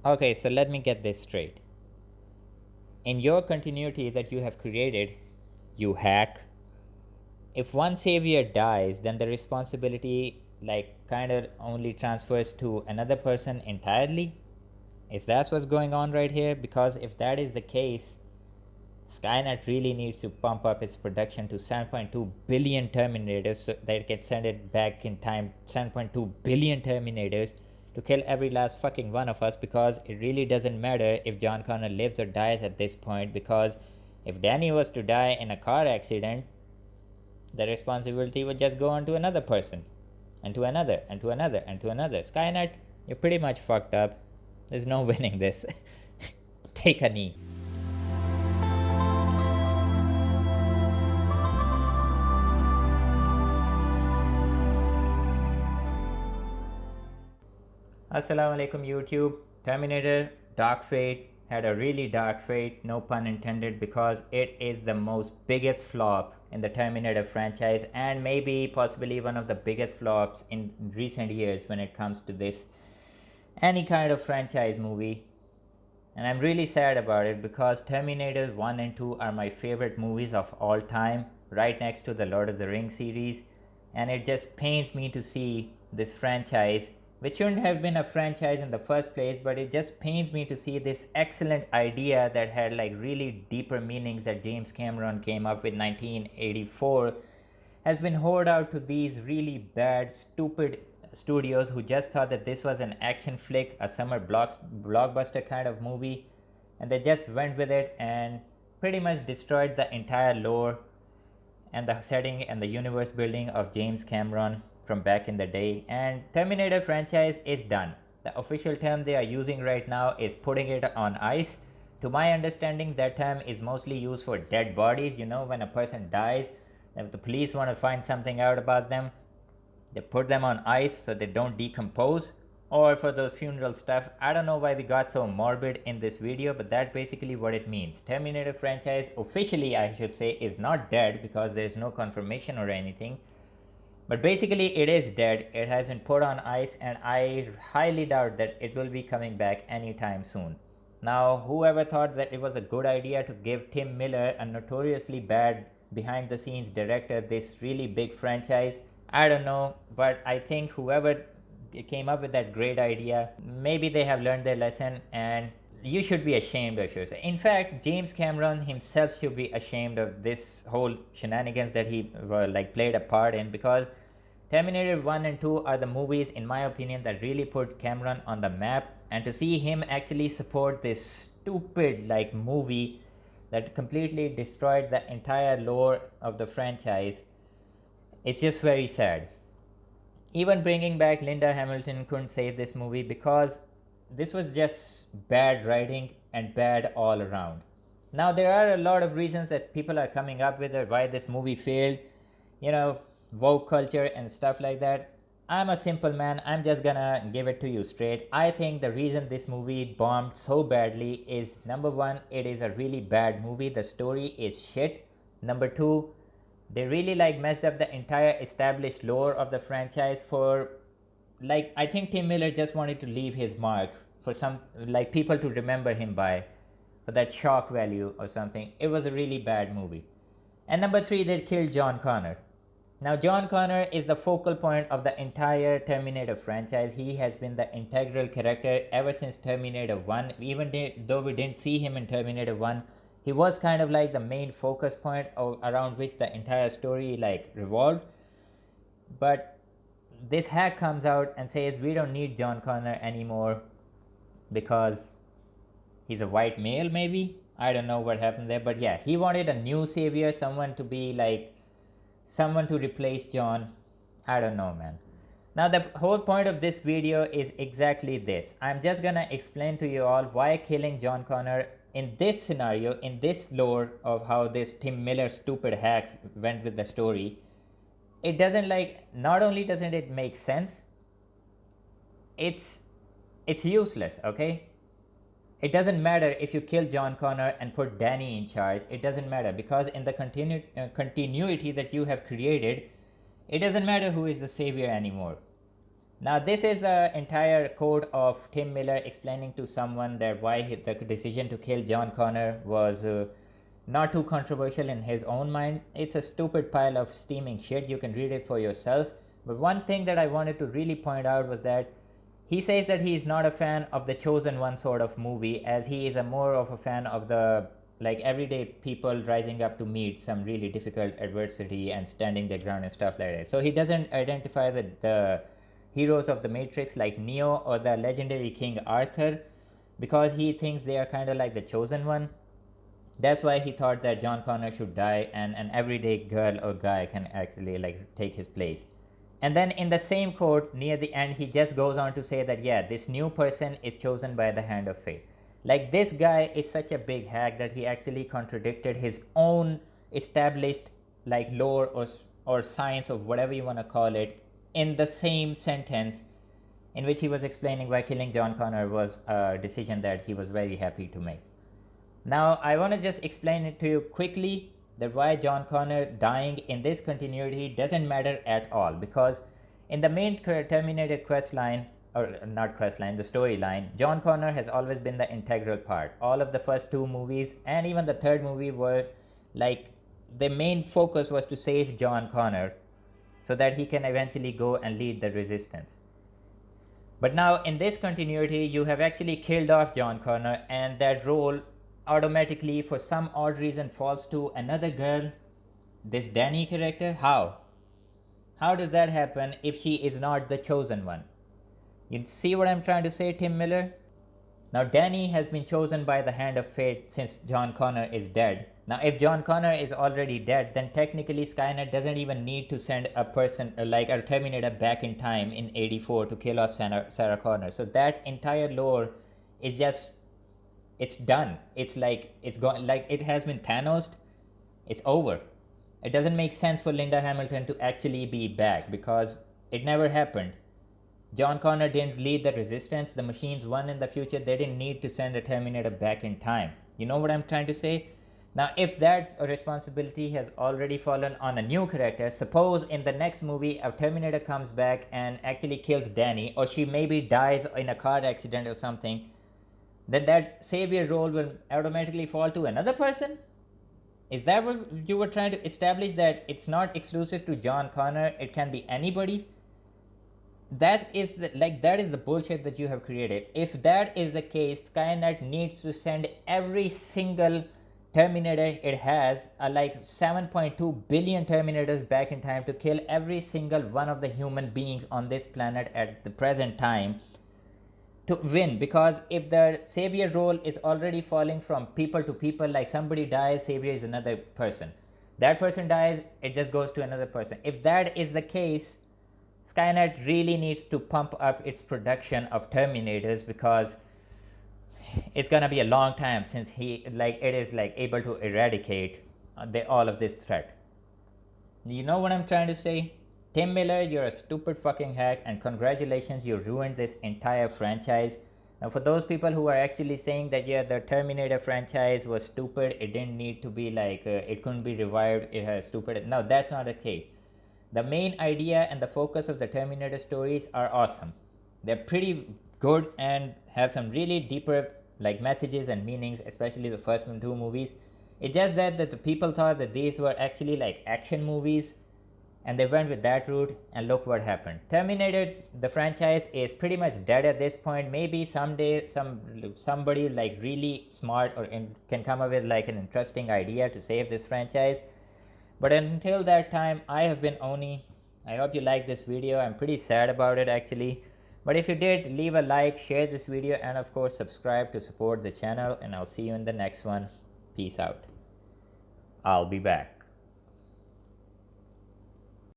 Okay, so let me get this straight. In your continuity that you have created, you hack, if one savior dies, then the responsibility like kind of only transfers to another person entirely. Is that what's going on right here? Because if that is the case, Skynet really needs to pump up its production to 7.2 billion Terminators so that it can send it back in time. 7.2 billion Terminators to kill every last fucking one of us, because it really doesn't matter if John Connor lives or dies at this point, because if Danny was to die in a car accident, the responsibility would just go on to another person, and to another, and to another, and to another. Skynet, you're pretty much fucked up. There's no winning this. Take a knee. Assalamu alaikum YouTube. Terminator Dark Fate had a really dark fate, no pun intended, because it is the most biggest flop in the Terminator franchise, and maybe possibly one of the biggest flops in recent years when it comes to this any kind of franchise movie. And I'm really sad about it, because Terminator 1 and 2 are my favorite movies of all time, right next to the Lord of the Rings series. And it just pains me to see this franchise, which shouldn't have been a franchise in the first place, but it just pains me to see this excellent idea that had like really deeper meanings that James Cameron came up with 1984 has been hoarded out to these really bad, stupid studios who just thought that this was an action flick, a summer blockbuster kind of movie, and they just went with it and pretty much destroyed the entire lore and the setting and the universe building of James Cameron from back in the day. And Terminator franchise is done. The official term they are using right now is putting it on ice. To my understanding, that term is mostly used for dead bodies. You know, when a person dies, if the police want to find something out about them, they put them on ice so they don't decompose. Or for those funeral stuff. I don't know why we got so morbid in this video, but that's basically what it means. Terminator franchise, officially I should say, is not dead because there's no confirmation or anything. But basically it is dead. It has been put on ice, and I highly doubt that it will be coming back anytime soon. Now, whoever thought that it was a good idea to give Tim Miller, a notoriously bad behind the scenes director, this really big franchise, I don't know, but I think whoever came up with that great idea, maybe they have learned their lesson, and you should be ashamed of yourself. In fact, James Cameron himself should be ashamed of this whole shenanigans that he played a part in, because Terminator 1 and 2 are the movies, in my opinion, that really put Cameron on the map. And to see him actually support this stupid movie that completely destroyed the entire lore of the franchise, it's just very sad. Even bringing back Linda Hamilton couldn't save this movie, because this was just bad writing and bad all around. Now, there are a lot of reasons that people are coming up with why this movie failed. You know, woke culture and stuff like that. I'm a simple man. I'm just gonna give it to you straight. I think the reason this movie bombed so badly is, number one, it is a really bad movie. The story is shit. Number two, they really messed up the entire established lore of the franchise for I think Tim Miller just wanted to leave his mark for some people to remember him by, for that shock value or something. It was a really bad movie. And number three, they killed John Connor. Now, John Connor is the focal point of the entire Terminator franchise. He has been the integral character ever since Terminator 1. Even though we didn't see him in Terminator 1, he was kind of like the main focus point around which the entire story revolved. But this hack comes out and says we don't need John Connor anymore because he's a white male, maybe? I don't know what happened there, but yeah, he wanted a new savior, someone to be someone to replace John. I don't know, man. Now, the whole point of this video is exactly this. I'm just gonna explain to you all why killing John Connor in this scenario, in this lore of how this Tim Miller stupid hack went with the story, it doesn't not only doesn't it make sense, it's useless, okay? It doesn't matter if you kill John Connor and put Danny in charge. It doesn't matter, because in the continuity that you have created, it doesn't matter who is the savior anymore. Now this is the entire quote of Tim Miller explaining to someone that why the decision to kill John Connor was not too controversial in his own mind. It's a stupid pile of steaming shit. You can read it for yourself. But one thing that I wanted to really point out was that he says that he is not a fan of the chosen one sort of movie, as he is a more of a fan of the like everyday people rising up to meet some really difficult adversity and standing their ground and stuff like that. So he doesn't identify with the heroes of the Matrix like Neo or the legendary King Arthur, because he thinks they are kind of like the chosen one. That's why he thought that John Connor should die and an everyday girl or guy can actually like take his place. And then in the same quote near the end, he just goes on to say that yeah, this new person is chosen by the hand of fate. Like, this guy is such a big hack that he actually contradicted his own established like lore or science or whatever you want to call it in the same sentence, in which he was explaining why killing John Connor was a decision that he was very happy to make. Now I want to just explain it to you quickly that why John Connor dying in this continuity doesn't matter at all, because in the main Terminator quest line, or not quest line, the storyline, John Connor has always been the integral part. All of the first two movies and even the third movie were like, the main focus was to save John Connor so that he can eventually go and lead the resistance. But now in this continuity, you have actually killed off John Connor, and that role automatically for some odd reason falls to another girl, this Danny character. How does that happen if she is not the chosen one? You see what I'm trying to say, Tim Miller? Now Danny has been chosen by the hand of fate since John Connor is dead. Now if John Connor is already dead, then technically Skynet doesn't even need to send a person like a Terminator back in time in 84 to kill off Sarah Connor. So that entire lore is just, it's done. It's like it's gone, like it has been Thanos. It's over. It doesn't make sense for Linda Hamilton to actually be back because it never happened. John Connor didn't lead the resistance. The machines won in the future. They didn't need to send a Terminator back in time. You know what I'm trying to say? Now, if that responsibility has already fallen on a new character, suppose in the next movie a Terminator comes back and actually kills Danny, or she maybe dies in a car accident or something, then that savior role will automatically fall to another person? Is that what you were trying to establish, that it's not exclusive to John Connor, it can be anybody? That is the bullshit that you have created. If that is the case, Skynet needs to send every single Terminator it has, like 7.2 billion Terminators back in time to kill every single one of the human beings on this planet at the present time to win. Because if the savior role is already falling from people to people, like somebody dies, savior is another person, that person dies, it just goes to another person. If that is the case, Skynet really needs to pump up its production of Terminators, because it's gonna be a long time since it is able to eradicate all of this threat. You know what I'm trying to say? Tim Miller, you're a stupid fucking hack, and congratulations, you ruined this entire franchise. Now for those people who are actually saying that yeah, the Terminator franchise was stupid, it didn't need to be it couldn't be revived, it has stupid, no, that's not the case. The main idea and the focus of the Terminator stories are awesome. They're pretty good and have some really deeper messages and meanings, especially the first two movies. It's just that the people thought that these were actually action movies, and they went with that route, and look what happened. Terminator, the franchise, is pretty much dead at this point. Maybe someday somebody really smart can come up with an interesting idea to save this franchise. But until that time, I have been Oni. I hope you liked this video. I'm pretty sad about it actually. But if you did, leave a like, share this video, and of course subscribe to support the channel. And I'll see you in the next one. Peace out. I'll be back.